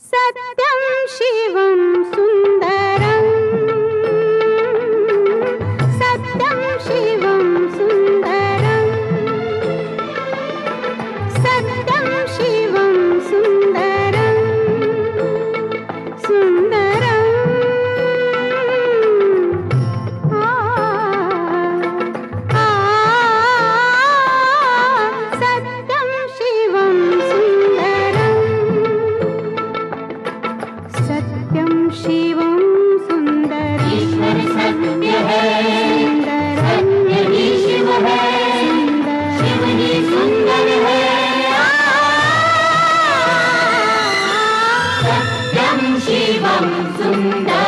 सत्यं शिवं सुन्दरं सत्यं शिवं सुन्दरं सत्यं शिवं सुन्दरं सुन्दरं सत्यं शिवं सुन्दरं सत्यं शिवं सुन्दरं ईश्वर सत्य है, सत्य ही शिव है, शिव ही सुंदर है। सत्यं शिवं सुन्दरं